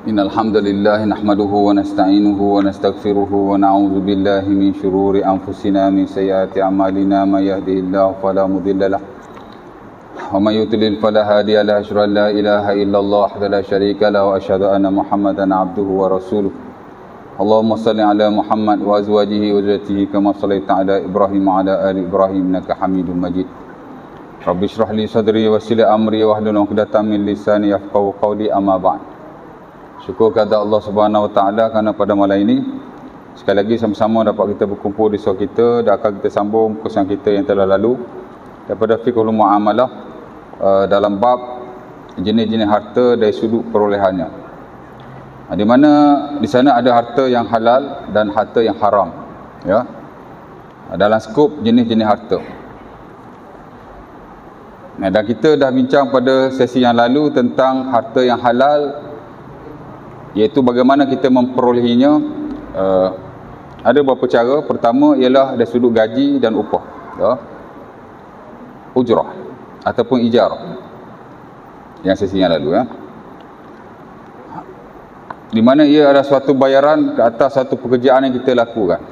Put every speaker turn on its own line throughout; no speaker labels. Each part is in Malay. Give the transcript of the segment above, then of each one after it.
Innal hamdalillah nahmaduhu wa nasta'inuhu wa nastaghfiruhu wa na'udzu billahi min shururi anfusina min sayyiati a'malina may yahdihillahu fala mudilla lahu wa may yudlil fala hadiya lahu asyhadu an la ilaha illallah wahdahu la syarika lahu wa asyhadu anna Muhammadan 'abduhu wa rasuluh. Allahumma shalli ala Muhammad wa azwajihi wa dzurriyyatihi kama shallaita ala Ibrahim wa ala ali Ibrahim innaka Hamidum Majid. Rabbi shrah li sadri wa yassir li amri wahlul 'uqdatam min lisani yafqahu qawli amma ba'd. Syukur kepada Allah Subhanahu Wa Taala kerana pada malam ini sekali lagi sama-sama dapat kita berkumpul di surau kita dan akan kita sambung kursus kita yang telah lalu daripada fiqhul muamalah dalam bab jenis-jenis harta dari sudut perolehannya. Di mana di sana ada harta yang halal dan harta yang haram, ya. Dalam skop jenis-jenis harta. Dan kita dah bincang pada sesi yang lalu tentang harta yang halal, iaitu bagaimana kita memperolehinya. Ada beberapa cara. Pertama ialah dari sudut gaji dan upah, ya, ujrah ataupun ijarah, yang sesi yang lalu, ya, di mana ia adalah suatu bayaran ke atas satu pekerjaan yang kita lakukan.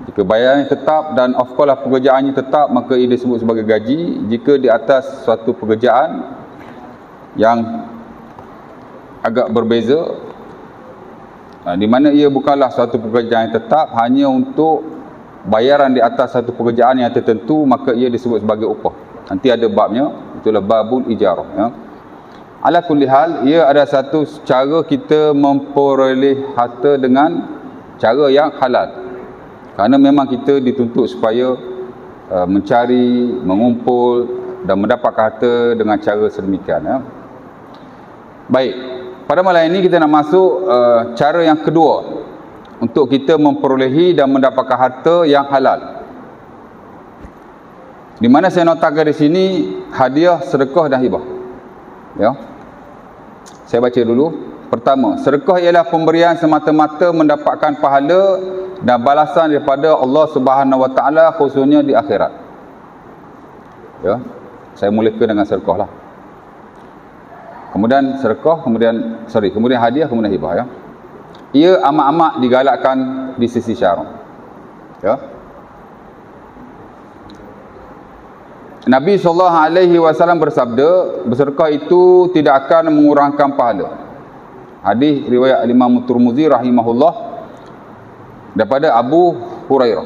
Jika bayarannya tetap dan of course pekerjaannya tetap, maka ia disebut sebagai gaji. Jika di atas suatu pekerjaan yang agak berbeza, di mana ia bukanlah suatu pekerjaan yang tetap, hanya untuk bayaran di atas satu pekerjaan yang tertentu, maka ia disebut sebagai upah. Nanti ada babnya, itulah babul ijarah, ya. Ala kulli hal, ia ada satu cara kita memperoleh harta dengan cara yang halal, kerana memang kita dituntut supaya mencari, mengumpul dan mendapatkan harta dengan cara sedemikian, ya. Baik, pada malam ini kita nak masuk cara yang kedua untuk kita memperolehi dan mendapatkan harta yang halal. Di mana saya notakan di sini hadiah, sedekah dan hibah. Ya. Saya baca dulu. Pertama, sedekah ialah pemberian semata-mata mendapatkan pahala dan balasan daripada Allah Subhanahu Wa Taala, khususnya di akhirat. Ya. Saya mulakan dengan sedekah lah. Kemudian sedekah, kemudian hadiah, kemudian hibah, ya. Ia amat-amat digalakkan di sisi syarak, ya. Nabi SAW bersabda, bersedekah itu tidak akan mengurangkan pahala. Hadis riwayat Imam Tirmizi rahimahullah daripada Abu Hurairah.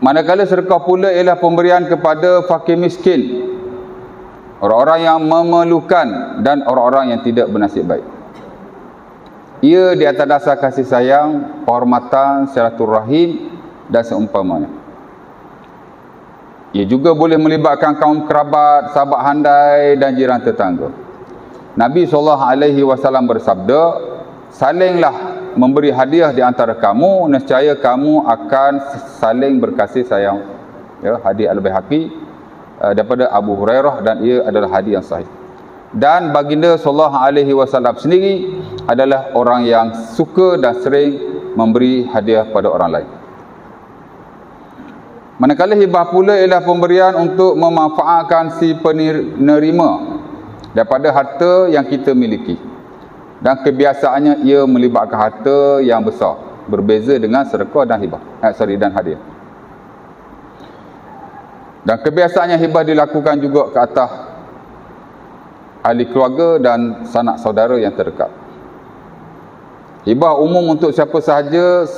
Manakala sedekah pula ialah pemberian kepada fakir miskin, orang-orang yang memerlukan dan orang-orang yang tidak bernasib baik. Ia di atas dasar kasih sayang, penghormatan, silaturahim dan seumpamanya. Ia juga boleh melibatkan kaum kerabat, sahabat handai dan jiran tetangga. Nabi SAW bersabda, salinglah memberi hadiah di antara kamu, nescaya kamu akan saling berkasih sayang. Ya, hadis Al-Baihaqi daripada Abu Hurairah, dan ia adalah hadis yang sahih. Dan baginda SAW sendiri adalah orang yang suka dan sering memberi hadiah pada orang lain. Manakala hibah pula ialah pemberian untuk memanfaatkan si penerima daripada harta yang kita miliki, dan kebiasaannya ia melibatkan harta yang besar, berbeza dengan sedekah dan hibah, dan hadiah. Dan kebiasaannya hibah dilakukan juga ke atas ahli keluarga dan sanak saudara yang terdekat. Hibah umum untuk siapa sahaja,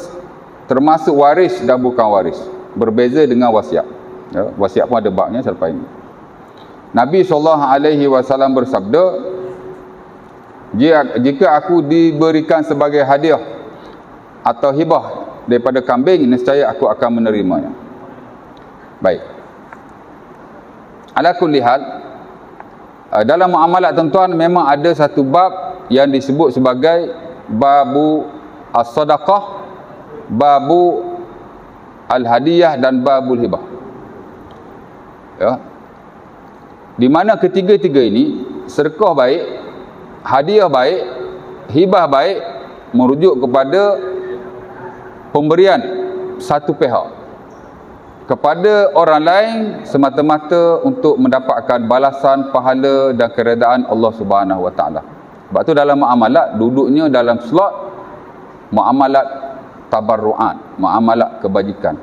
termasuk waris dan bukan waris. Berbeza dengan wasiat. Ya, wasiat pun ada babnya selepas ini. Nabi SAW bersabda, jika aku diberikan sebagai hadiah atau hibah daripada kambing, nescaya aku akan menerimanya. Baik. Ala kulli hal, dalam muamalat tuan-tuan memang ada satu bab yang disebut sebagai babu as-sadaqah, babu al-hadiyah dan babul hibah. Ya. Di mana ketiga-tiga ini, sedekah baik, hadiah baik, hibah baik, merujuk kepada pemberian satu pihak. kepada orang lain semata-mata untuk mendapatkan balasan, pahala dan keredaan Allah Subhanahu Wa Taala. Sebab tu dalam muamalat duduknya dalam slot muamalat tabarruat, muamalat kebajikan,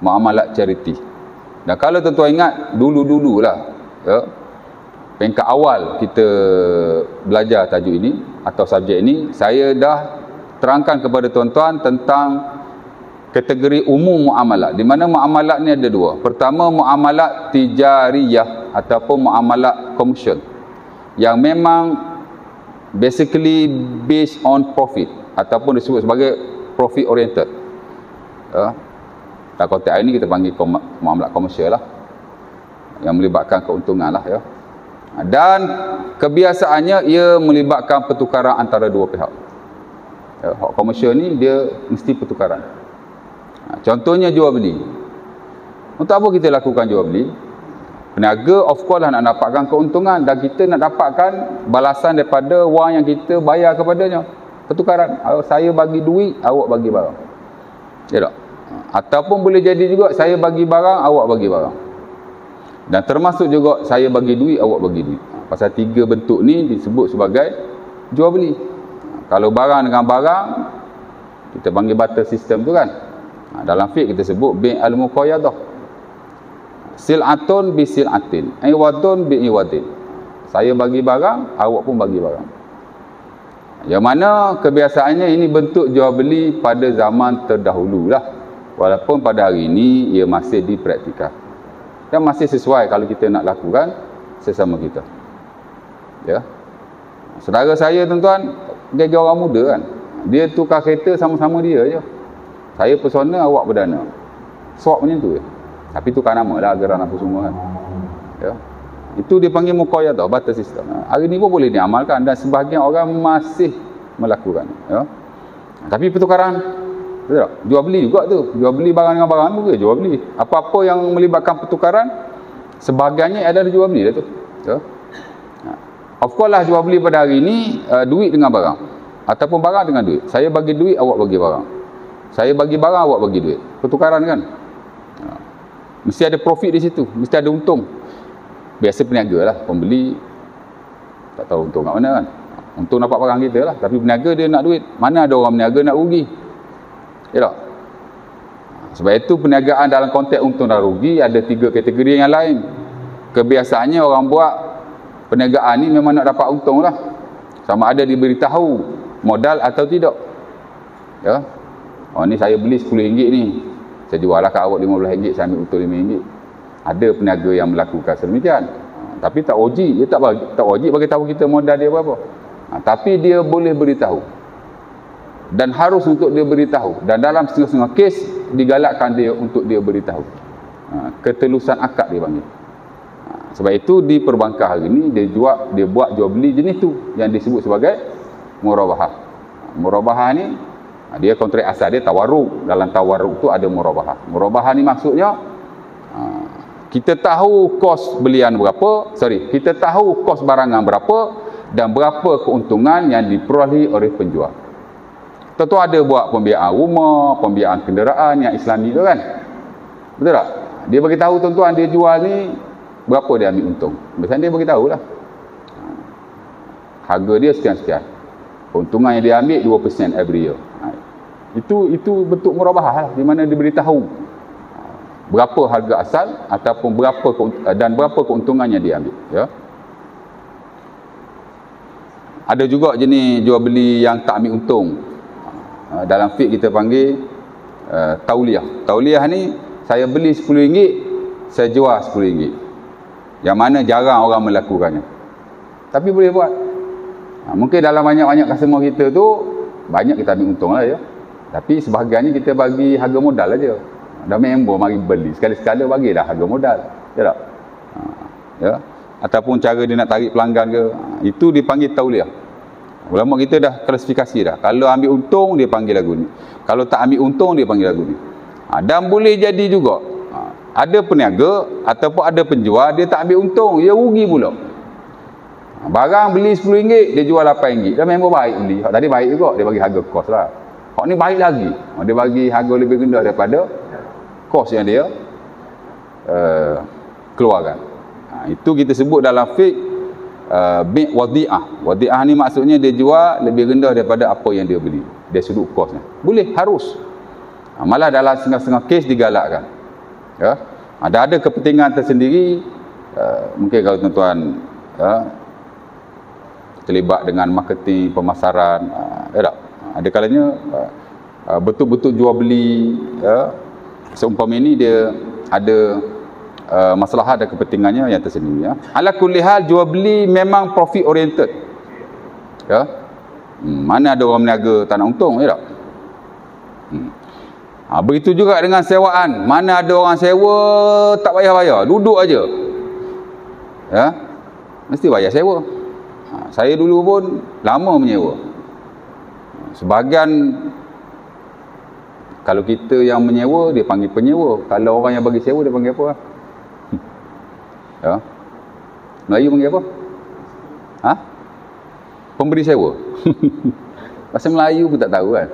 muamalat charity. Dan kalau tuan-tuan ingat dulu-dululah, ya, peringkat awal kita belajar tajuk ini atau subjek ini, saya dah terangkan kepada tuan-tuan tentang kategori umum muamalat, di mana muamalat ni ada dua. Pertama, muamalat tijariyah ataupun muamalat komersial yang memang basically based on profit ataupun disebut sebagai profit oriented. Dalam konteks hari ini kita panggil muamalat komersial lah, yang melibatkan keuntungan lah, ya. Dan kebiasaannya ia melibatkan pertukaran antara dua pihak. Hak komersial ni dia mesti pertukaran. Contohnya jual beli. Untuk apa kita lakukan jual beli? Peniaga of course lah nak dapatkan keuntungan, dan kita nak dapatkan balasan daripada wang yang kita bayar kepadanya. Pertukaran. Saya bagi duit, awak bagi barang. Ya tak? Ataupun boleh jadi juga saya bagi barang, awak bagi barang. Dan termasuk juga saya bagi duit, awak bagi duit. Pasal tiga bentuk ni disebut sebagai jual beli. Kalau barang dengan barang, kita panggil barter system tu kan. Dalam fiqh kita sebut bi' al-muqayyadah. Sil'atun bi sil'atin, iwadun bi iwadin. Saya bagi barang, awak pun bagi barang. Yang mana kebiasaannya ini bentuk jual beli pada zaman terdahulu lah. Walaupun pada hari ini ia masih dipraktikkan. Dan masih sesuai kalau kita nak lakukan sesama kita. Ya. Saudara saya tuan-tuan, dia orang muda kan. Dia tukar kereta sama-sama dia je. Saya persona, awak perdana. Swap macam tu je. Tapi tukar nama lah agar apa semua kan. Ya. Itu dipanggil muqayyadah, barter system. Hari ni pun boleh diamalkan dan sebahagian orang masih melakukan. Ya. Tapi pertukaran, betul tak? Jual beli juga tu. Jual beli barang dengan barang juga jual beli. Apa-apa yang melibatkan pertukaran, sebahagiannya adalah jual beli dah tu. Ya. Of course lah jual beli pada hari ni duit dengan barang. Ataupun barang dengan duit. Saya bagi duit, awak bagi barang. Saya bagi barang, awak bagi duit. Pertukaran kan. Mesti ada profit di situ. Mesti ada untung. Biasa peniaga lah. Pembeli tak tahu untung kat mana kan. Untung dapat barang kita lah. Tapi peniaga dia nak duit. Mana ada orang peniaga nak rugi. Ya tak? Sebab itu perniagaan dalam konteks untung dan rugi ada tiga kategori yang lain. Kebiasaannya orang buat perniagaan ni memang nak dapat untung lah. Sama ada diberitahu modal atau tidak. Ya. Oh ni saya beli RM10 ni. Saya jual lah kat awak RM15, saya ambil untung RM5. Ada peniaga yang melakukan sedemikian. Tapi tak wajib, dia tak wajib bagi tahu kita modal dia berapa. Tapi dia boleh beritahu. Dan harus untuk dia beritahu. Dan dalam setengah-setengah kes digalakkan dia untuk dia beritahu. Ketelusan akad dia panggil. Sebab itu di perbankan hari ni dia buat jual beli jenis tu yang disebut sebagai murabahah. Murabahah ni dia kontrak asal dia tawarruk. Dalam tawarruk tu ada murabahah. Murabahah ni maksudnya kita tahu kos belian berapa, kita tahu kos barangan berapa dan berapa keuntungan yang diperolehi oleh penjual. Tentu ada buat pembiayaan rumah, pembiayaan kenderaan yang Islami tu kan. Betul tak? Dia bagi tahu tuan-tuan dia jual ni berapa dia ambil untung. Biasanya dia bagi tahulah. Harga dia sekian-sekian. Keuntungan yang dia ambil 2% every year. Itu bentuk murabahah lah, di mana diberitahu berapa harga asal ataupun berapa keuntungan yang dia ambil. Ya. Ada juga jenis jual beli yang tak ambil untung. Dalam fiqh kita panggil tauliyah. Tauliyah ni saya beli RM10, saya jual RM10. Yang mana jarang orang melakukannya. Tapi boleh buat. Mungkin dalam banyak-banyak customer kita tu banyak kita ambil untung lah ya. Tapi sebahagiannya kita bagi harga modal aja. Dah member mari beli, sekali-sekala bagilah harga modal. Ya tak? Ya. Ataupun cara dia nak tarik pelanggan ke, itu dipanggil tauliyah. Ulama kita dah klasifikasi dah. Kalau ambil untung dia panggil lagu ni. Kalau tak ambil untung dia panggil lagu ni. Dan boleh jadi juga ada peniaga ataupun ada penjual dia tak ambil untung, dia rugi pula. Barang beli RM10, dia jual RM8. Dah member baik beli. Hak tadi baik juga, dia bagi harga kos lah. Hak ni baik lagi. Dia bagi harga lebih rendah daripada kos yang dia keluarkan. Itu kita sebut dalam fiqh bi' wadi'ah. Wadi'ah ni maksudnya dia jual lebih rendah daripada apa yang dia beli. Dia sudut kosnya. Boleh, harus. Malah dalam setengah-setengah kes digalakkan. Ya. Ada kepentingan tersendiri. Mungkin kalau tuan-tuan terlibat dengan marketing, pemasaran, ada kalanya betul-betul jual beli, seumpama ini dia ada masalah, ada kepentingannya yang tersendiri. Ala kulli hal, jual beli memang profit oriented. Mana ada orang meniaga tak nak untung, tak? Begitu juga dengan sewaan. Mana ada orang sewa tak payah bayar, duduk aja. Mesti bayar sewa. Saya dulu pun lama menyewa. Sebahagian, kalau kita yang menyewa, dia panggil penyewa. Kalau orang yang bagi sewa, dia panggil apa? Melayu panggil apa? Pemberi sewa. Bahasa Melayu pun tak tahu kan.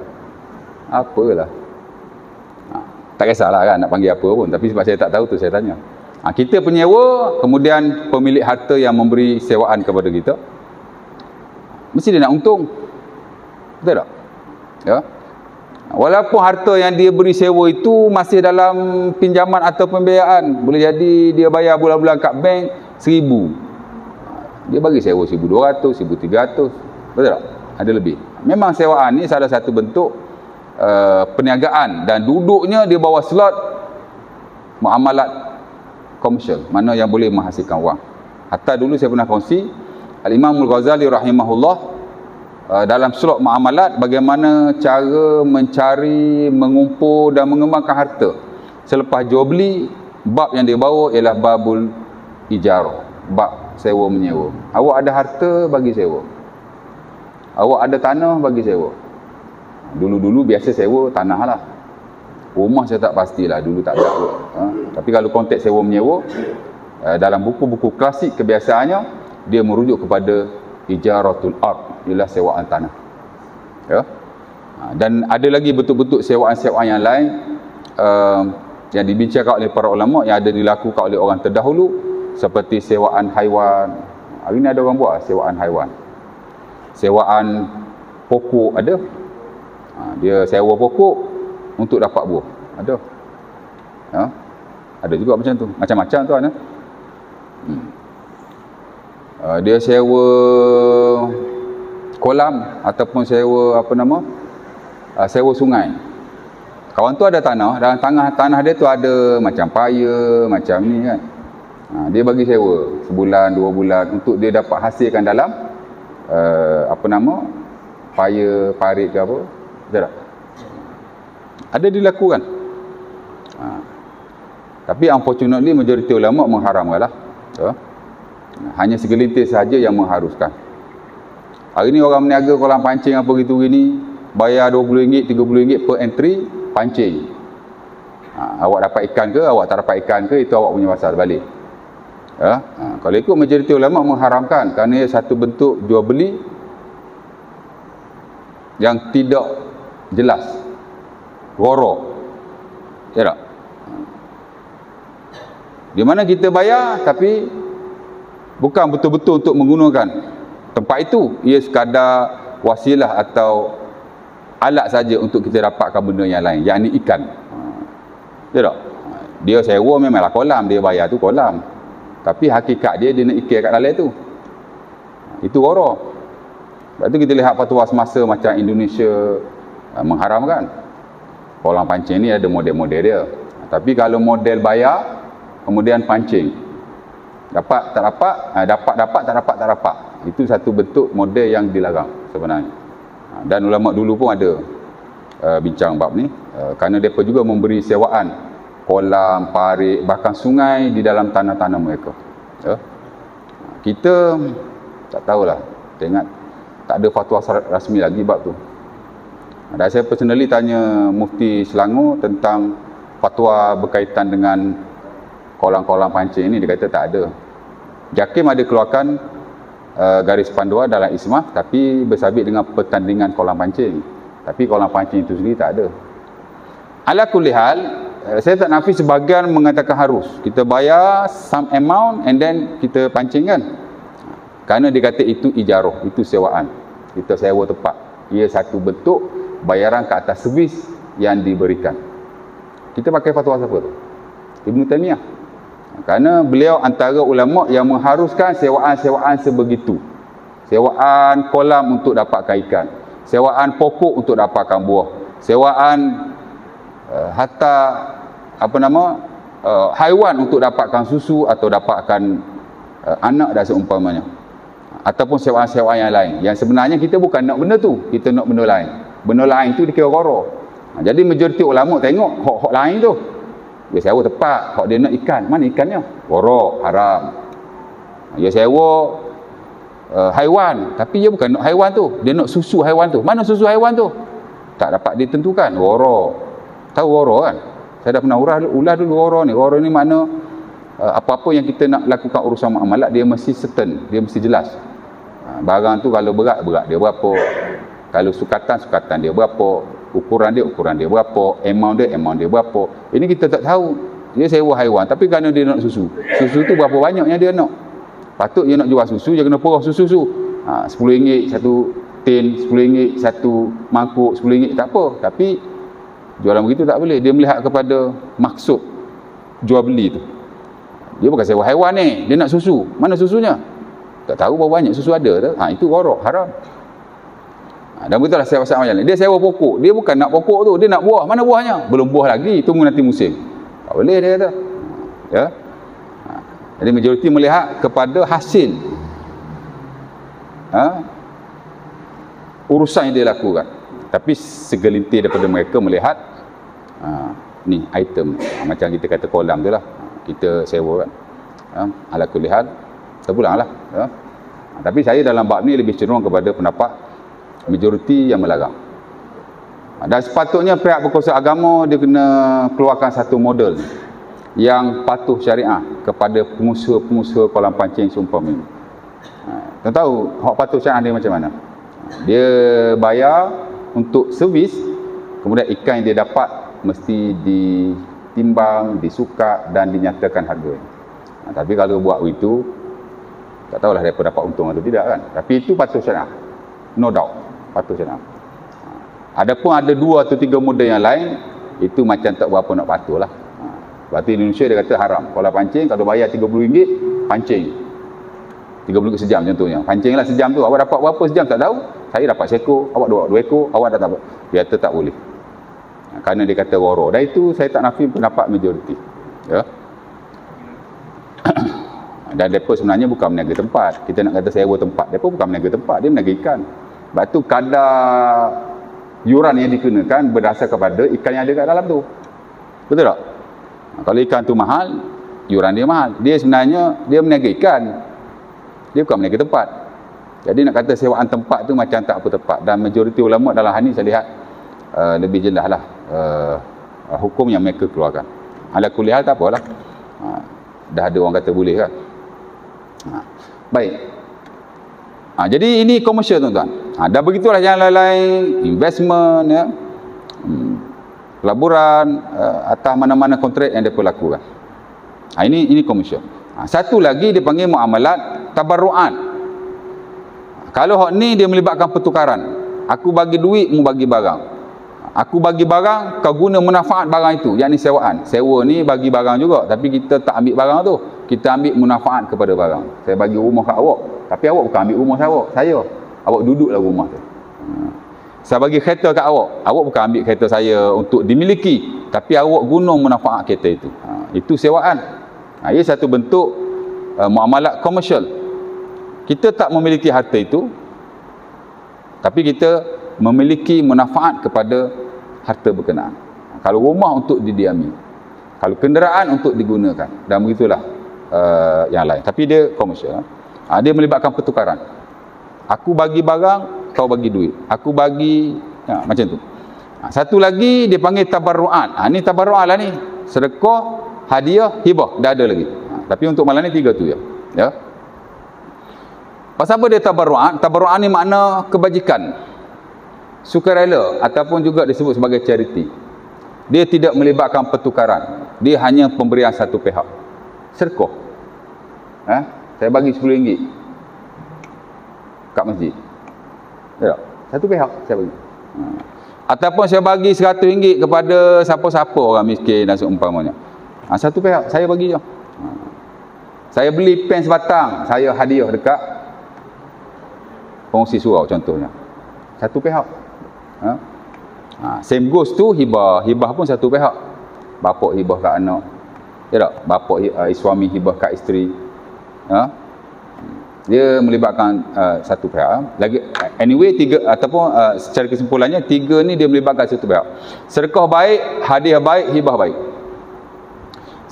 Apalah. Tak kisahlah kan nak panggil apa pun. Tapi sebab saya tak tahu tu saya tanya. Kita penyewa, kemudian pemilik harta yang memberi sewaan kepada kita, mesti dia nak untung. Betul tak? Walaupun harta yang dia beri sewa itu masih dalam pinjaman atau pembiayaan, boleh jadi dia bayar bulan-bulan kat bank 1,000, dia bagi sewa 1,200, 1,300, betul tak? Ada lebih. Memang sewaan ni salah satu bentuk perniagaan, dan duduknya dia bawa slot muamalat komersial, mana yang boleh menghasilkan wang. Hatta dulu saya pernah kongsi, Al-Imam Al-Ghazali rahimahullah, dalam slot muamalat, bagaimana cara mencari, mengumpul dan mengembangkan harta selepas jual beli. Bab yang dia bawa ialah babul ijarah, bab sewa menyewa. Awak ada harta, bagi sewa. Awak ada tanah, bagi sewa. Dulu-dulu biasa sewa tanah lah. Rumah saya tak pastilah, dulu tak ada. Tapi kalau konteks sewa menyewa, dalam buku-buku klasik kebiasaannya, dia merujuk kepada ijaratul ard, ialah sewaan tanah. Dan ada lagi bentuk-bentuk sewaan-sewaan yang lain yang dibincangkan oleh para ulama, yang ada dilakukan oleh orang terdahulu, seperti sewaan haiwan. Hari ni ada orang buat sewaan haiwan. Sewaan pokok ada. Dia sewa pokok untuk dapat buah. Ada. Ada juga macam tu. Macam-macam tu kan. Dia sewa kolam ataupun sewa sewa sungai. Kawan tu ada tanah, dalam tanah dia tu ada macam paya, macam ni kan. Dia bagi sewa sebulan, 2 bulan untuk dia dapat hasilkan dalam paya, parit ke apa. Betul tak? Ada dilakukan. Tapi unfortunately majoriti ulama mengharamkanlah. Hanya segelintir sahaja yang mengharuskan. Hari ni orang meniaga kolam pancing apa gitu gini, bayar RM20, RM30 per entry pancing. Awak dapat ikan ke, awak tak dapat ikan ke, itu awak punya pasal balik. Kalau ikut majoriti ulama mengharamkan, kerana ia satu bentuk jual beli yang tidak jelas, gharar. Ya tak? Di mana kita bayar tapi bukan betul-betul untuk menggunakan tempat itu, ia sekadar wasilah atau alat saja untuk kita dapatkan benda yang lain, yang ni ikan. Ya tak? Dia sewa memanglah kolam, dia bayar tu kolam, tapi hakikat dia nak ikan kat dalam tu. Itu gharar. Sebab tu kita lihat fatwa semasa macam Indonesia mengharamkan. Kolam pancing ni ada model-model dia. Tapi kalau model bayar, kemudian pancing, dapat tak dapat, tak dapat. Itu satu bentuk model yang dilarang sebenarnya. Dan ulama dulu pun ada bincang bab ni, kerana mereka juga memberi sewaan kolam, parit, bahkan sungai di dalam tanah-tanah mereka. Kita tak tahulah, tengok tak ada fatwa rasmi lagi bab tu. Dan saya personally tanya Mufti Selangor tentang fatwa berkaitan dengan kolam-kolam pancing ni, dia kata tak ada. JAKIM ada keluarkan garis panduan dalam ismah, tapi bersabit dengan pertandingan kolam pancing. Tapi kolam pancing itu sendiri tak ada. Ala kulli hal, saya tak nafi sebahagian mengatakan harus. Kita bayar some amount and then kita pancing kan. Kerana dia kata itu ijarah, itu sewaan. Kita sewa tempat. Ia satu bentuk bayaran ke atas servis yang diberikan. Kita pakai fatwa siapa tu? Ibn Taymiyah. Kerana beliau antara ulama yang mengharuskan sewaan-sewaan sebegitu. Sewaan kolam untuk dapatkan ikan. Sewaan pokok untuk dapatkan buah. Sewaan hatta haiwan untuk dapatkan susu atau dapatkan anak dan seumpamanya. Ataupun sewaan-sewaan yang lain. Yang sebenarnya kita bukan nak benda tu, kita nak benda lain. Benda lain tu dikira ghara. Jadi majoriti ulama tengok hak lain tu. Dia sewa tempat, hak dia nak ikan, mana ikannya? Ghara, haram. Dia sewa haiwan, tapi dia bukan nak haiwan tu, dia nak susu haiwan tu. Mana susu haiwan tu? Tak dapat ditentukan. Ghara. Tahu ghara kan? Saya dah pernah ulas dulu ghara ni. Ghara ni makna apa-apa yang kita nak lakukan urusan muamalat, dia mesti certain, dia mesti jelas. Barang tu kalau berat dia berapa, kalau sukatan dia berapa, ukuran dia berapa, amount dia berapa. Ini kita tak tahu. Dia sewa haiwan, tapi kerana dia nak susu tu berapa banyak yang dia nak. Patut dia nak jual susu, dia kena perah susu RM10 satu tin, RM10 satu mangkuk, RM10 tak apa. Tapi jualan begitu tak boleh. Dia melihat kepada maksud jual beli tu. Dia bukan sewa haiwan ni, dia nak susu. Mana susunya? Tak tahu berapa banyak susu ada tu. Itu gharak, haram. Dan begitulah sewa-sewa macam ni. Dia sewa pokok, dia bukan nak pokok tu, dia nak buah. Mana buahnya? Belum buah lagi, tunggu nanti musim. Tak boleh dia kata. Ya. Jadi majoriti melihat kepada hasil urusan yang dia lakukan. Tapi segelintir daripada mereka melihat ni item macam kita kata kolam tu lah, kita sewa kan. Ala kulli hal terpulanglah. Tapi saya dalam bab ni lebih cenderung kepada pendapat majoriti yang melarang. Dan sepatutnya pihak berkuasa agama dia kena keluarkan satu model yang patuh syariah kepada pengusaha-pengusaha kolam pancing seumpama ini. Tuan tahu hak patuh syariah dia macam mana? Dia bayar untuk servis, kemudian ikan yang dia dapat mesti ditimbang, disukat dan dinyatakan harga. Tapi kalau buat begitu, tak tahulah dia dapat untung atau tidak kan. Tapi itu patuh syariah. No doubt, patuh syariah. Adapun ada 2 atau 3 model yang lain, itu macam tak berapa nak patuh lah. Berarti Indonesia dia kata haram. Kalau pancing, kalau bayar RM30, pancing. RM30 sejam contohnya. Pancinglah sejam tu. Awak dapat berapa sejam tak tahu. Saya dapat seekor, awak dapat 2 ekor, awak dah dapat. Dia kata tak boleh. Kerana dia kata ghara. Dan itu saya tak nafi pendapat majoriti. Ya. Dan mereka sebenarnya bukan meniaga tempat. Kita nak kata sewa tempat. Mereka bukan meniaga tempat. Dia meniaga ikan. Sebab tu kadar yuran yang dikenakan berdasar kepada ikan yang ada kat dalam tu. Betul tak? Kalau ikan tu mahal, yuran dia mahal. Dia sebenarnya, dia meniaga ikan. Dia bukan meniaga tempat. Jadi nak kata sewaan tempat tu macam tak apa tepat. Dan majoriti ulama dalam hal ni saya lihat lebih jelas lah hukum yang mereka keluarkan. Ala kulli hal tak apalah. Dah ada orang kata boleh kan. Baik. Jadi ini komersial tuan-tuan. Dan begitulah yang lain-lain, investment ya. Pelaburan atas mana-mana kontrak yang dia lakukan. Ini komersial. Satu lagi dia panggil muamalat tabarru'an. Kalau hak ni dia melibatkan pertukaran. Aku bagi duit, mu bagi barang. Aku bagi barang, kau guna manfaat barang itu. Yang ni sewaan. Sewa ni bagi barang juga, tapi kita tak ambil barang tu. Kita ambil manfaat kepada barang. Saya bagi rumah kat awak, tapi awak bukan ambil rumah saya. Awak duduklah rumah tu. Saya bagi kereta kat awak bukan ambil kereta saya untuk dimiliki, tapi awak guna manfaat kereta itu. Itu sewaan. Ia satu bentuk muamalat komersial. Kita tak memiliki harta itu, tapi kita memiliki manfaat kepada harta berkenaan. Kalau rumah untuk didiami, kalau kenderaan untuk digunakan, dan begitulah yang lain. Tapi dia komersial. Dia melibatkan pertukaran. Aku bagi barang, kau bagi duit. Aku bagi macam tu. Satu lagi dia panggil tabarru'an. Ni tabarru'an lah ni. Sedekah, hadiah, hibah. Dah ada lagi. Tapi untuk malam ni 3 tu je. Ya. Pasal apa dia tabarru'an? Tabarru'an ni makna kebajikan, sukarela, ataupun juga disebut sebagai charity. Dia tidak melibatkan pertukaran. Dia hanya pemberian satu pihak. Sedekah. Saya bagi RM10 kat masjid. Ya, satu pihak saya bagi. Ataupun saya bagi RM100 kepada siapa-siapa orang miskin dan seumpamanya. Satu pihak saya bagi je. Saya beli pen sebatang, saya hadiah dekat pengungsi surau contohnya. Satu pihak. Same goes to hibah. Hibah pun satu pihak. Bapak hibah kat anak. Ya tak? Bapak suami hibah kat isteri. Dia melibatkan satu pihak. Lagi anyway secara kesimpulannya tiga ni dia melibatkan satu pihak. Sedekah baik, hadiah baik, hibah baik.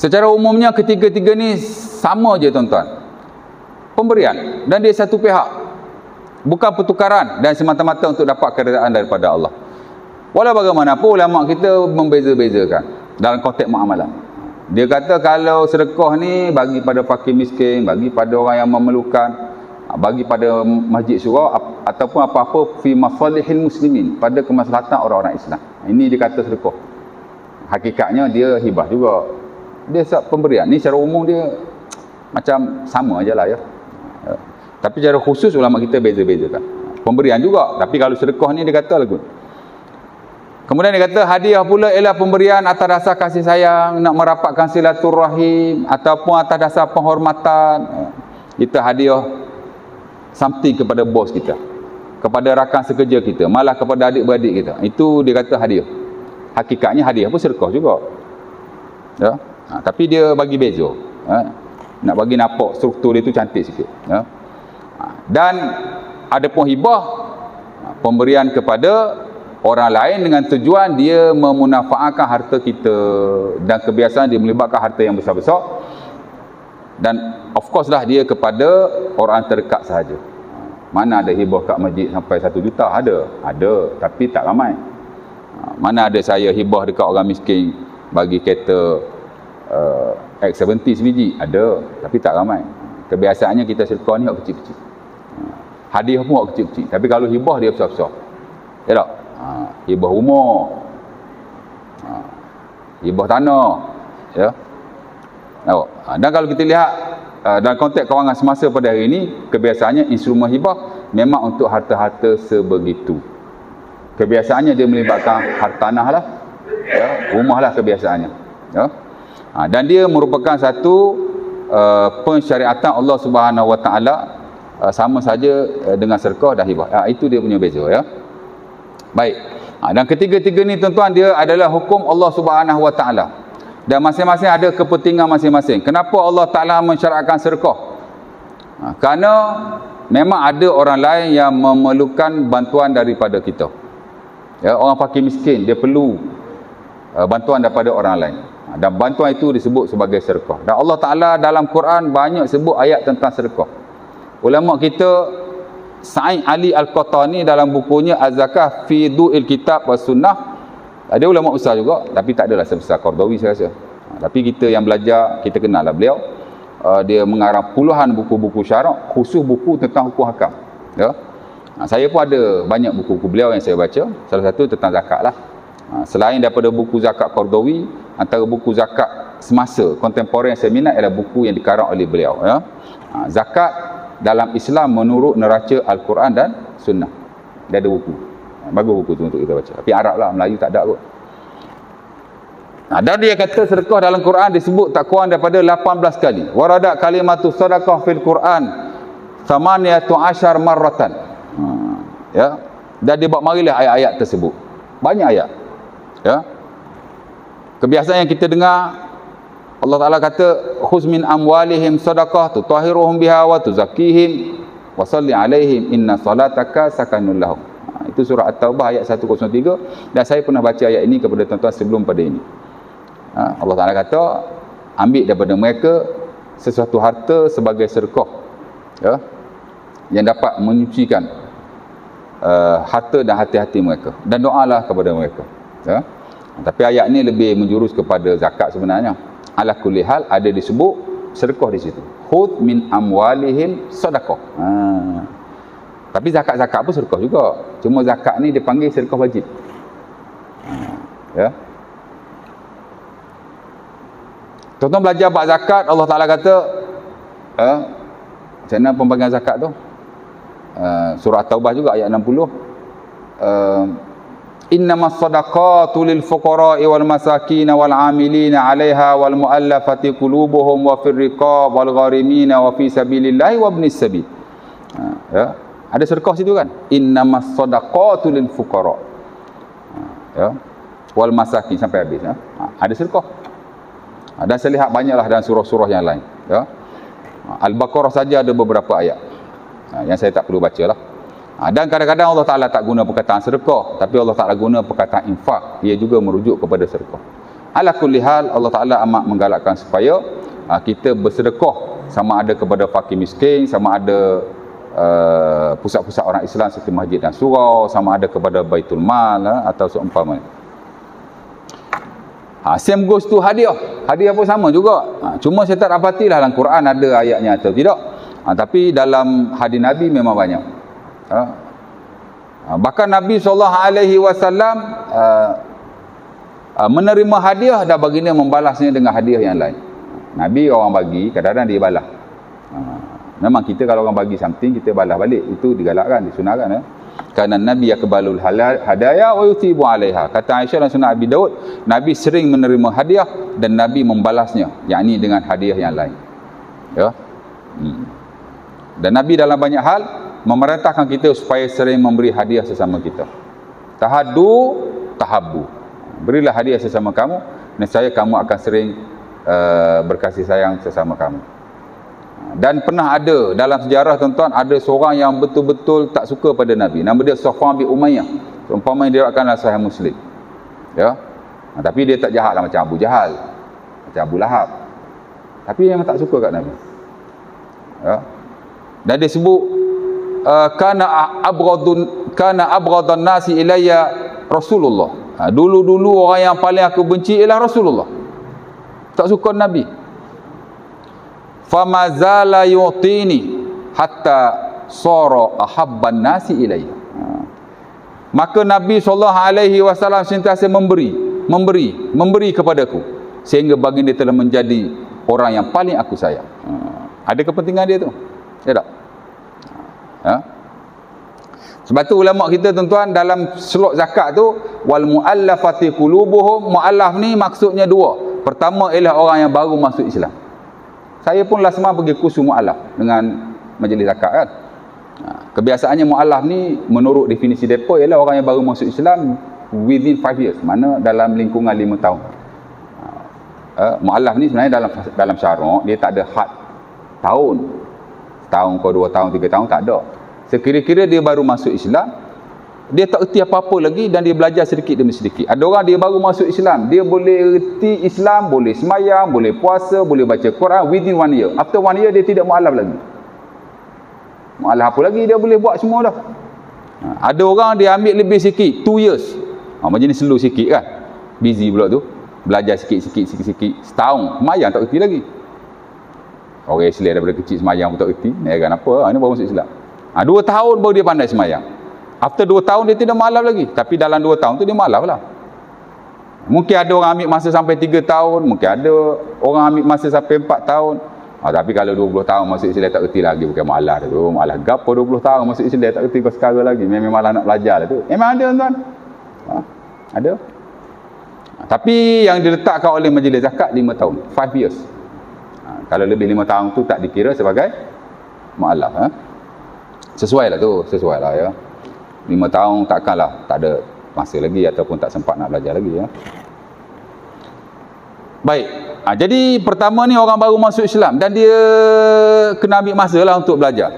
Secara umumnya ketiga-tiga ni sama je tuan-tuan. Pemberian dan dia satu pihak. Bukan pertukaran dan semata-mata untuk dapat keredaan daripada Allah. Walau bagaimanapun ulama kita membeza-bezakan dalam konteks muamalah. Dia kata kalau sedekah ni bagi pada fakir miskin, bagi pada orang yang memerlukan, bagi pada masjid surau ataupun apa-apa fi masalihil muslimin, pada kemaslahatan orang-orang Islam. Ini dia kata sedekah. Hakikatnya dia hibah juga. Dia pemberian ni secara umum dia macam sama aja lah ya. Tapi secara khusus ulama kita beza-bezakan. Pemberian juga, tapi kalau sedekah ni dia kata lagu. Kemudian dia kata hadiah pula ialah pemberian atas dasar kasih sayang, nak merapatkan silaturahim ataupun atas dasar penghormatan. Kita hadiah something kepada bos kita, kepada rakan sekerja kita, malah kepada adik-beradik kita. Itu dia kata hadiah. Hakikatnya hadiah pun sedekah juga. Ya. Tapi dia bagi beza. Nak bagi nampak struktur dia tu cantik sikit. Dan ada pun hibah, pemberian kepada orang lain dengan tujuan dia memunafaatkan harta kita, dan kebiasaan dia melibatkan harta yang besar-besar, dan of course lah dia kepada orang terdekat sahaja. Mana ada hibah kat masjid sampai 1 juta? Ada, tapi tak ramai. Mana ada saya hibah dekat orang miskin bagi kereta X70 sebiji? Ada, tapi tak ramai. Kebiasaannya kita sedekah ni hak kecil-kecil. Hadiah pun hak kecil-kecil. Tapi kalau hibah dia besar-besar. Ya tak? Hibah rumah, hibah tanah, ya. Dan kalau kita lihat dalam konteks kewangan semasa pada hari ini, kebiasaannya instrumen hibah memang untuk harta-harta sebegitu. Kebiasaannya dia melibatkan harta tanah lah, ya, rumah lah kebiasaannya, ya. Dan dia merupakan satu pensyariatan Allah Subhanahu Wa Taala, sama saja dengan sedekah dan hibah. Itu dia punya beza, ya. Baik. Dan ketiga-tiga ni tuan-tuan, dia adalah hukum Allah Subhanahu Wa Taala. Dan masing-masing ada kepentingan masing-masing. Kenapa Allah Taala mensyaratkan sedekah? Kerana memang ada orang lain yang memerlukan bantuan daripada kita. Ya, orang fakir miskin dia perlu bantuan daripada orang lain. Dan bantuan itu disebut sebagai sedekah. Dan Allah Taala dalam Quran banyak sebut ayat tentang sedekah. Ulama kita Sa'id Ali Al-Qahtani dalam bukunya Az-Zakah fi Du'il Kitab wa Sunnah, dia ulama besar juga, tapi tak adalah sebesar Qardawi saya rasa. Tapi kita yang belajar, kita kenal lah beliau. Dia mengarang puluhan buku-buku syarak, khusus buku tentang hukum hakam. Ya. Saya pun ada banyak buku-buku beliau yang saya baca. Salah satu tentang zakat lah. Selain daripada buku zakat Qardawi, antara buku zakat semasa kontemporer yang saya minat adalah buku yang dikarang oleh beliau. Ya. Zakat dalam Islam menurut neraca Al-Quran dan Sunnah. Dia ada buku. Bagus buku tu untuk kita baca. Tapi Arab lah, Melayu tak ada kot. Dan dia kata sedekah dalam Quran disebut tak kurang daripada 18 kali. Waradat kalimatu sadaqah fil Quran 18 marratan. Ya. Dan dia buat marilah ayat-ayat tersebut. Banyak ayat. Ya. Kebiasaan yang kita dengar, Allah Ta'ala kata khuz min amwalihim sadaqah tutahhiruhum biha wa tuzakkihim wa salli alaihim inna salataka sakanun lahum. Itu surah At-Taubah ayat 103, dan saya pernah baca ayat ini kepada tuan-tuan sebelum pada ini. Allah Ta'ala kata ambil daripada mereka sesuatu harta sebagai sedekah, ya, yang dapat menyucikan harta dan hati-hati mereka, dan doalah kepada mereka, ya. Tapi ayat ini lebih menjurus kepada zakat sebenarnya. Ala kulli hal ada disebut sedekah di situ. Khudh min amwalihim sadaqah. Tapi zakat-zakat pun sedekah juga. Cuma zakat ni dipanggil sedekah wajib. Ya. Tuan-tuan belajar bab zakat, Allah Ta'ala kata, macam mana pembagian zakat tu? Surah Taubah juga ayat 60. Innamas sadaqatu lil fuqara'i wal masakin wal 'amilina 'alaiha wal mu'allafati qulubuhum wa fir riqab wal gharimina wa fi sabilillahi wa ibnis sabil. Ya, ada sedekah situ kan? Innamas sadaqatu lil fuqara'. Ya. Wal masakin sampai habis ya. Ada sedekah. Dan saya lihat banyaklah dalam surah-surah yang lain, ya. Al-Baqarah saja ada beberapa ayat yang saya tak perlu bacalah. Dan kadang-kadang Allah Ta'ala tak guna perkataan sedekah, tapi Allah Ta'ala guna perkataan infak. Ia juga merujuk kepada sedekah. Ala kulli hal, Allah Ta'ala amat menggalakkan supaya kita bersedekah, sama ada kepada fakir miskin, sama ada pusat-pusat orang Islam seperti masjid dan surau, sama ada kepada Baitul Mal atau seumpamanya. Same goes to hadiah. Hadiah pun sama juga. Cuma saya tak dapatilah dalam Quran ada ayatnya atau tidak. Tapi dalam hadis Nabi memang banyak. Bahkan Nabi SAW menerima hadiah dan baginda membalasnya dengan hadiah yang lain. Nabi orang bagi, kadang-kadang dia balas. Memang kita kalau orang bagi something, kita balas balik. Itu digalakkan, disunahkan. Ya. Kerana Nabi yakbalul hadaya wa yutibu alaiha. Kata Aisyah dan Sunnah Abi Daud, Nabi sering menerima hadiah dan Nabi membalasnya, yakni dengan hadiah yang lain. Ya. Dan Nabi dalam banyak hal memerintahkan kita supaya sering memberi hadiah sesama kita. Tahaddu tahabbu. Berilah hadiah sesama kamu, nescaya kamu akan sering berkasih sayang sesama kamu. Dan pernah ada dalam sejarah tuan-tuan, ada seorang yang betul-betul tak suka pada Nabi. Nama dia Safwan bin Umayyah. Seumpama yang diriwayatkan dalam Sahih Muslim. Ya. Tapi dia tak jahatlah macam Abu Jahal, macam Abu Lahab. Tapi yang tak suka kat Nabi. Ya. Dan dia sebut kana abghadun nasi ilayya Rasulullah. Dulu-dulu orang yang paling aku benci ialah Rasulullah. Tak suka Nabi. Famazala yu'tini hatta sara ahabban nasi ilayya. Maka Nabi SAW sentiasa memberi kepadaku sehingga baginda telah menjadi orang yang paling aku sayang. Ada kepentingan dia tu. Ya tak? Sebab tu ulama kita tuan-tuan dalam slot zakat tu, wal muallafati qulubuhum, muallaf ni maksudnya dua. Pertama ialah orang yang baru masuk Islam. Saya pun last month pergi kursus mu'alaf dengan majlis zakat kan. Kebiasaannya mu'alaf ni menurut definisi depa ialah orang yang baru masuk Islam within 5 years. Mana dalam lingkungan 5 tahun. Mu'alaf ni sebenarnya dalam syarak dia tak ada had tahun. Tahun ke 2 tahun, 3 tahun tak ada. Sekira-kira dia baru masuk Islam, dia tak erti apa-apa lagi dan dia belajar sedikit demi sedikit. Ada orang dia baru masuk Islam, dia boleh erti Islam, boleh semayang, boleh puasa, boleh baca Quran within 1 year. After 1 year dia tidak mu'alaf lagi. Mu'alaf apa lagi dia boleh buat semua dah. Ada orang dia ambil lebih sikit, 2 years. Macam ni slow sikit kan. Busy pula tu. Belajar sikit-sikit, setahun, semayang tak erti lagi. Orang Islam daripada kecil semayang pun tak erti. Ni kan apa? Ini baru masuk Islam. 2 tahun baru dia pandai semayang. After 2 tahun dia tidak mu'alaf lagi. Tapi dalam 2 tahun tu dia mu'alaf lah. Mungkin ada orang ambil masa sampai 3 tahun. Mungkin ada orang ambil masa sampai 4 tahun. Tapi kalau 20 tahun masuk Islam tak erti lagi. Bukan mu'alaf tu. Mu'alaf gapo 20 tahun masuk Islam tak erti kau sekarang lagi. Memang malah nak belajar lah tu. Memang ada tuan-tuan. Ada. Tapi yang diletakkan oleh majlis zakat 5 tahun. 5 years. Kalau lebih 5 tahun tu tak dikira sebagai mu'alaf. Sesuai lah tu. Sesuai lah ya. 5 tahun takkanlah tak ada masa lagi ataupun tak sempat nak belajar lagi ya. Baik. Jadi pertama ni orang baru masuk Islam dan dia kena ambil masa lah untuk belajar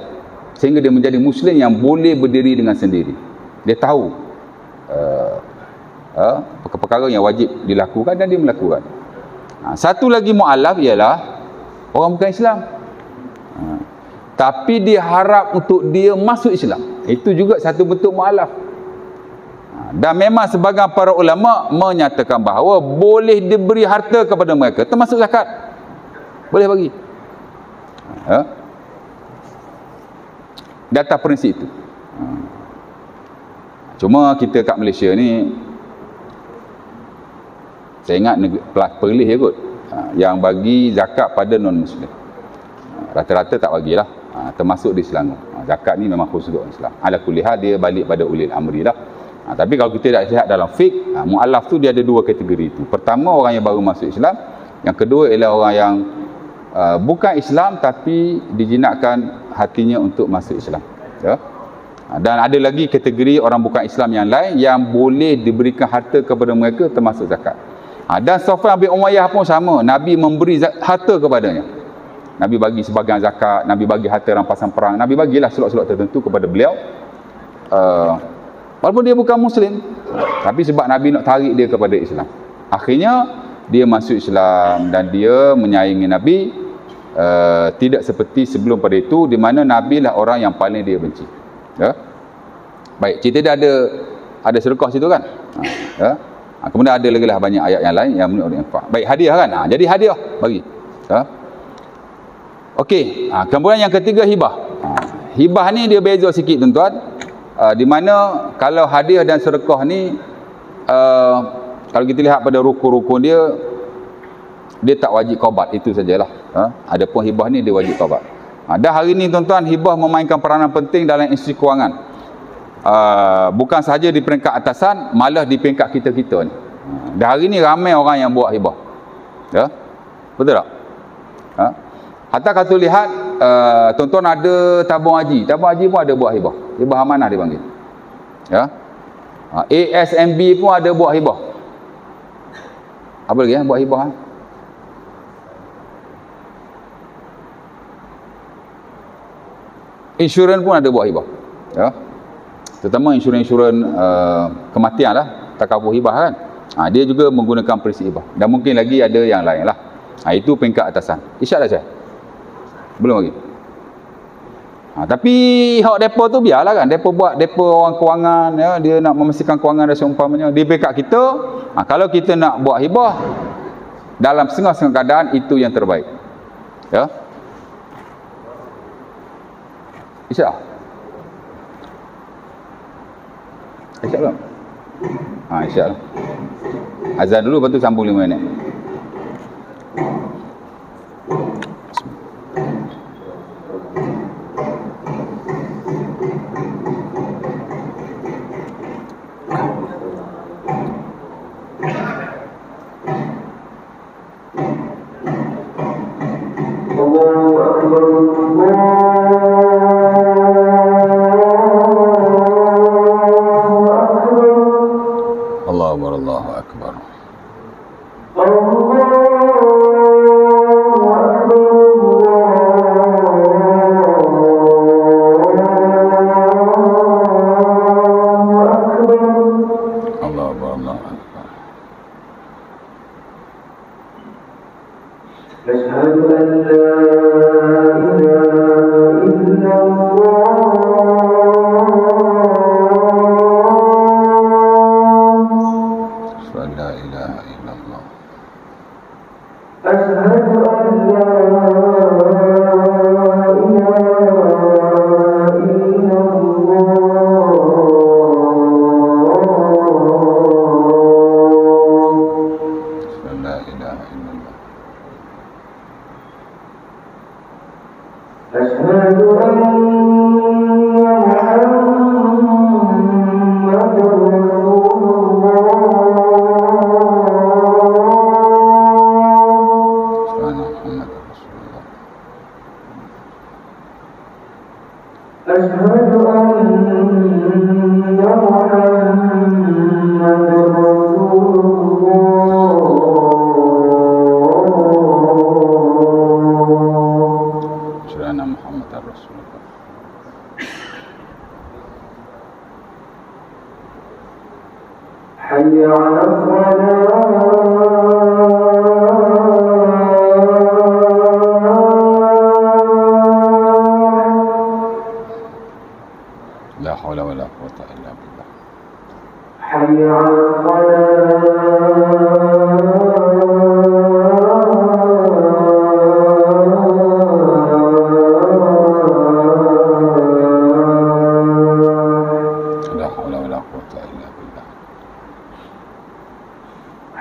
sehingga dia menjadi Muslim yang boleh berdiri dengan sendiri. Dia tahu perkara yang wajib dilakukan dan dia melakukan. Satu lagi mu'alaf ialah orang bukan Islam. Tapi dia harap untuk dia masuk Islam. Itu juga satu bentuk mu'alaf. Dan memang sebagian para ulama menyatakan bahawa boleh diberi harta kepada mereka, termasuk zakat. Boleh bagi. Di atas prinsip itu. Cuma kita kat Malaysia ni, saya ingat Perlis je kot. yang bagi zakat pada non-Muslim. Rata-rata tak bagilah, termasuk di Selangor. Zakat ni memang khusus untuk Islam. Ala kulli hal dia balik pada ulil amri lah. Tapi kalau kita tak lihat dalam fiqh, mu'allaf tu dia ada dua kategori tu. Pertama, orang yang baru masuk Islam. Yang kedua ialah orang yang bukan Islam tapi dijinakkan hatinya untuk masuk Islam. Ya? Dan ada lagi kategori orang bukan Islam yang lain yang boleh diberikan harta kepada mereka termasuk zakat. Dan Safwan bin Umayyah pun sama. Nabi memberi harta kepadanya. Nabi bagi sebahagian zakat, Nabi bagi harta rampasan perang, Nabi bagilah slot-slot tertentu kepada beliau. Walaupun dia bukan Muslim, tapi sebab Nabi nak tarik dia kepada Islam. Akhirnya dia masuk Islam dan dia menyayangi Nabi, tidak seperti sebelum pada itu, di mana Nabi lah orang yang paling dia benci. Ya? Baik, cerita dia ada sedekah situ kan? Ya? Kemudian ada lagi lah banyak ayat yang lain yang menurut infak. Baik, hadiah kan? Jadi hadiah bagi. Ya? Okey, kemudian yang ketiga hibah. Hibah ni dia beza sikit tuan-tuan. Di mana kalau hadiah dan sedekah ni kalau kita lihat pada rukun-rukun dia tak wajib qaubat, itu sajalah. Adapun hibah ni dia wajib qaubat. Dan hari ni tuan-tuan, hibah memainkan peranan penting dalam industri kewangan. Bukan sahaja di peringkat atasan, malah di peringkat kita-kita ni. Dan hari ni ramai orang yang buat hibah. Ya? Betul tak? Hatta kalau lihat tuan-tuan ada tabung haji. Tabung haji pun ada buat hibah. Hibah amanah dipanggil. Ya. ASMB pun ada buat hibah. Apa lagi buat hibah? Insurans pun ada buat hibah. Ya. Terutama insurans kematian lah, takabur hibah kan. Dia juga menggunakan prinsip hibah. Dan mungkin lagi ada yang lain lah. Itu peringkat atasan. Isyak dah saya? Belum lagi. Tapi hak depa tu biarlah kan. Depa buat, depa orang kewangan, ya, dia nak memastikan kewangan dan seumpamanya. Di peringkat kita, kalau kita nak buat hibah dalam setengah-setengah keadaan, itu yang terbaik. Ya. Isyak? Isyak belum? Isyak lah. Azan dulu, lepas tu sambung 5 minit.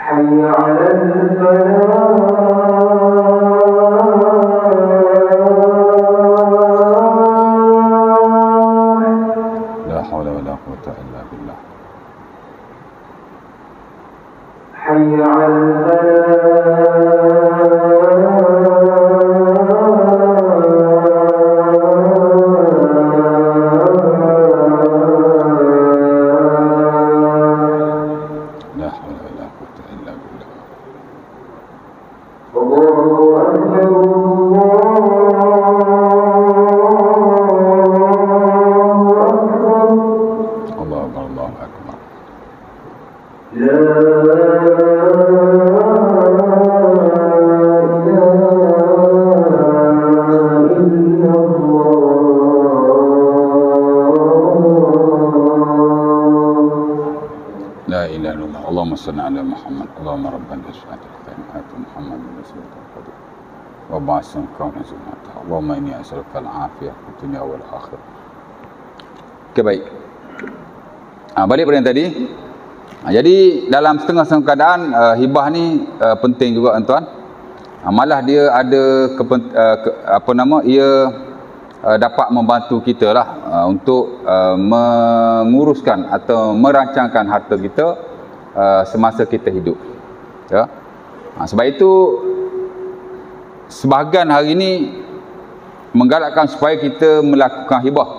حي على الفلاح
لا حول ولا قوة إلا بالله
حي على
لا حول ولا قوة إلا بالله الله أكبر الله أكبر لا إله إلا الله اللهم صل على محمد اللهم رب الأشهاد الكلمات محمد رسول الله وبعث كون زمانته اللهم إني أسألك العافية في الدنيا والآخرة. Okay, baik. Balik pada yang tadi. Jadi dalam setengah-setengah keadaan hibah ni penting juga tuan. Malah dia ada ia dapat membantu kita lah untuk menguruskan atau merancangkan harta kita semasa kita hidup. Ya. Sebab itu sebahagian hari ini menggalakkan supaya kita melakukan hibah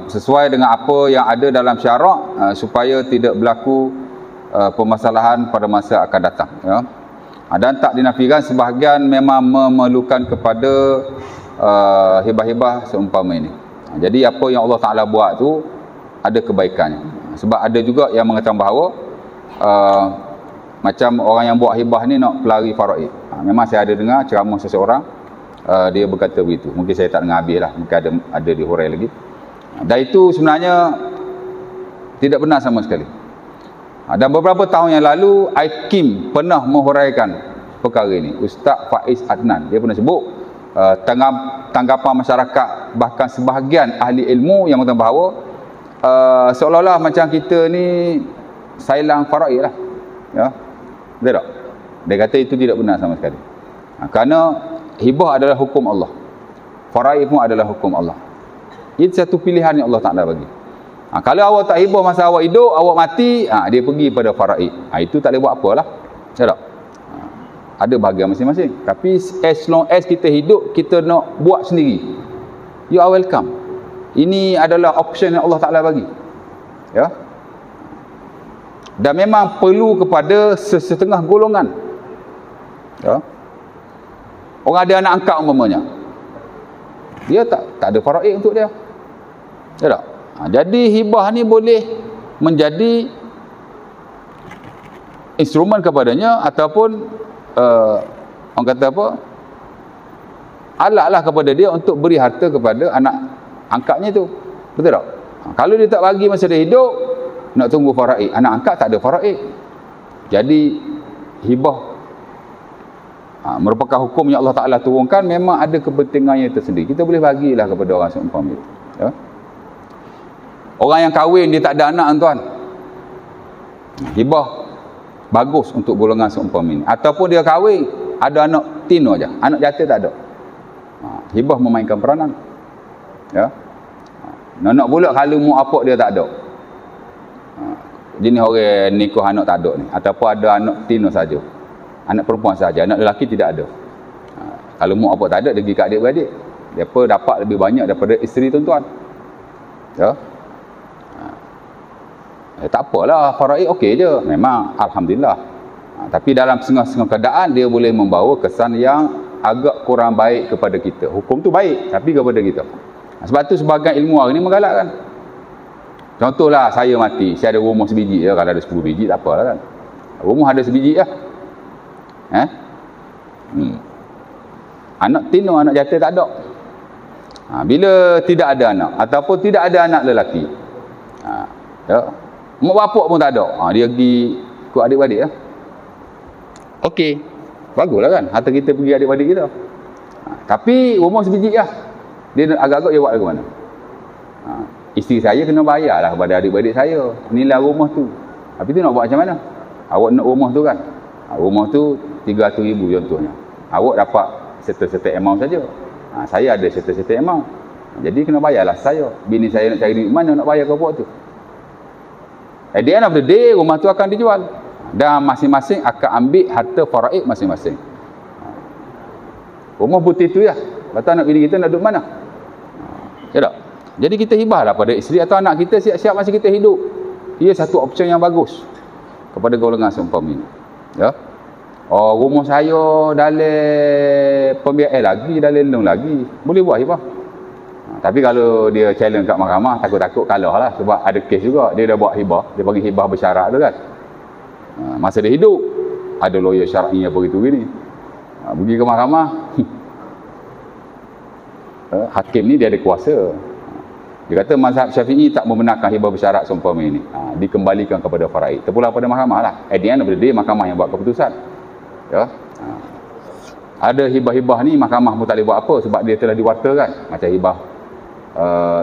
sesuai dengan apa yang ada dalam syarak supaya tidak berlaku permasalahan pada masa akan datang. Ya. Dan tak dinafikan sebahagian memang memerlukan kepada hibah-hibah seumpama ini. Jadi apa yang Allah Ta'ala buat tu ada kebaikannya. Sebab ada juga yang mengatakan bahawa macam orang yang buat hibah ni nak pelari faraid. Memang saya ada dengar ceramah seseorang dia berkata begitu. Mungkin saya tak dengar habis lah, mungkin ada dihurai lagi. Dan itu sebenarnya tidak benar sama sekali. Dan beberapa tahun yang lalu IKIM pernah menghuraikan perkara ini. Ustaz Faiz Adnan dia pernah sebut tanggapan masyarakat, bahkan sebahagian ahli ilmu yang mengatakan bahawa seolah-olah macam kita ni sailang faraid lah. Ya. Betul tak? Dia kata itu tidak benar sama sekali. Kerana hibah adalah hukum Allah. Faraid pun adalah hukum Allah. Itu satu pilihan yang Allah Ta'ala bagi. Kalau awak tak hibah masa awak hidup, awak mati, dia pergi pada faraid. Itu tak boleh buat apalah. Betul tak? Ada bahagian masing-masing. Tapi as long as kita hidup, kita nak buat sendiri, you are welcome. Ini adalah option yang Allah Ta'ala bagi. Ya. Dan memang perlu kepada setengah golongan. Ya. Orang ada anak angkat umpamanya, dia tak ada faraid untuk dia. Ya tak? Jadi hibah ni boleh menjadi instrumen kepadanya ataupun orang kata apa, alat lah kepada dia untuk beri harta kepada anak angkatnya tu. Betul tak? Kalau dia tak bagi masa dia hidup, nak tunggu faraid, anak angkat tak ada faraid. Jadi hibah merupakan hukum yang Allah Ta'ala turunkan, memang ada kepentingannya tersendiri. Kita boleh bagilah kepada orang seumpama itu. Ya? Orang yang kahwin dia tak ada anak tuan, hibah bagus untuk golongan seumpama ini. Ataupun dia kahwin ada anak tino aja, anak jatuh tak ada, hibah memainkan peranan. Ya. Nak pula kalau mu apa dia tak ada, jenis orang nikah anak tak ada ni, ataupun ada anak tino saja, anak perempuan saja, anak lelaki tidak ada. Kalau mu apa tak ada, dia pergi kat adik-beradik, depa dapat lebih banyak daripada isteri tuan-tuan. Ya. Tak apalah, faraid okey je, memang alhamdulillah. Tapi dalam setengah-setengah keadaan dia boleh membawa kesan yang agak kurang baik kepada kita. Hukum tu baik tapi kepada kita. Sebab tu sebahagian ilmu hari ni menggalakkan. Contohlah saya mati, saya ada rumah sebiji je, kalau ada 10 biji tak apalah kan. Rumah ada sebiji lah. Anak tino, anak jatuh tak ada. Bila tidak ada anak ataupun tidak ada anak lelaki, ya, mak bapak pun tak ada, dia pergi ikut adik-beradik lah. Okey, baguslah kan, harta kita pergi adik-beradik kita. Tapi rumah sebiji lah, dia agak-agak dia buat ke mana? Isteri saya kena bayar lah kepada adik-beradik saya nilai rumah tu. Tapi tu nak buat macam mana? Awak nak rumah tu kan, rumah tu 300,000 contohnya, awak dapat certain amount saja. Saya ada certain amount, jadi kena bayarlah saya. Bini saya nak cari duit mana nak bayar ke awak tu. At the end of the day, rumah tu akan dijual dan masing-masing akan ambil harta faraid masing-masing. Rumah putih tu ya, lepas anak bini kita nak duduk mana? Ya tak? Jadi kita hibahlah pada isteri atau anak kita siap-siap masa kita hidup. Ia satu option yang bagus kepada golongan seumpama ini. Ya. Oh, rumah saya dalam pembiayaan lagi, dalam loan lagi, boleh buat hibah. Tapi kalau dia challenge kat mahkamah, takut-takut kalah lah, sebab ada kes juga dia dah buat hibah, dia bagi hibah bersyarat tu kan. Masa dia hidup ada lawyer syar'i apa gitu gini. Pergi ke mahkamah, hakim ni dia ada kuasa. Dia kata mazhab Syafi'i tak membenarkan hibah bersyarat seumpama ini. Dikembalikan kepada faraid. Terpulang pada mahkamah lah. At the end of the day, mahkamah yang buat keputusan. Ya. Ada hibah-hibah ni mahkamah pun tak boleh buat apa sebab dia telah diwartakan. Macam hibah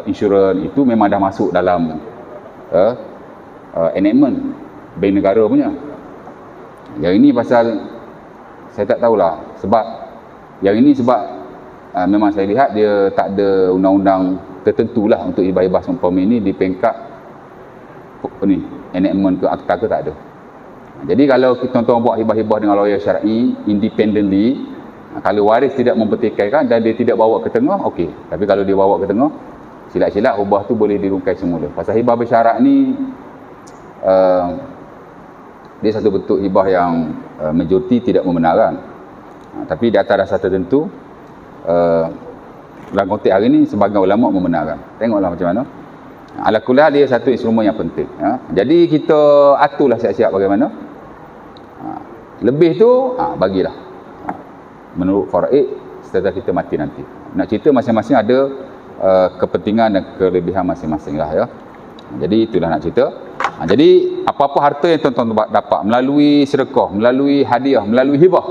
insurans itu memang dah masuk dalam enactment bank negara punya. Yang ini pasal saya tak tahulah, sebab yang ini sebab memang saya lihat dia tak ada undang-undang tertentulah untuk hibah-hibah seumpama ini di peringkat ni enactment ke akta ke tak ada. Jadi kalau tuan-tuan buat hibah-hibah dengan lawyer syar'i independently, kalau waris tidak mempertikaikan dan dia tidak bawa ke tengah, okey. Tapi kalau dia bawa ke tengah, silap-silap ubah tu boleh dirungkai semula. Pasal hibah bersyarat ni dia satu bentuk hibah yang majoriti tidak membenarkan. Tapi di atas dasar tertentu, dalam konteks hari ni sebagian ulama membenarkan. Tengoklah macam mana. Ala kulli dia satu instrumen yang penting. Jadi kita aturlah siap-siap bagaimana. Lebih tu bagilah. Menurut faraid setelah kita mati nanti. Nak cerita masing-masing ada kepentingan dan kelebihan masing-masing lah ya. Jadi itulah nak cerita. Jadi apa-apa harta yang tuan-tuan dapat melalui sedekah, melalui hadiah, melalui hibah,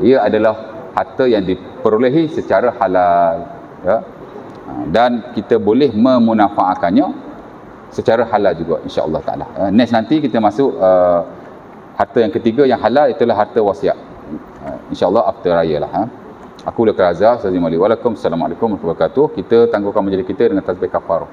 ia adalah harta yang diperolehi secara halal ya. Dan kita boleh memanfaatkannya secara halal juga insya-Allah taala. Next nanti kita masuk harta yang ketiga yang halal, itulah harta wasiat. InsyaAllah after raya lah. Aku Lekar Azhar, Assalamualaikum warahmatullahi wabarakatuh. Kita tangguhkan majlis kita dengan tasbih kafarah.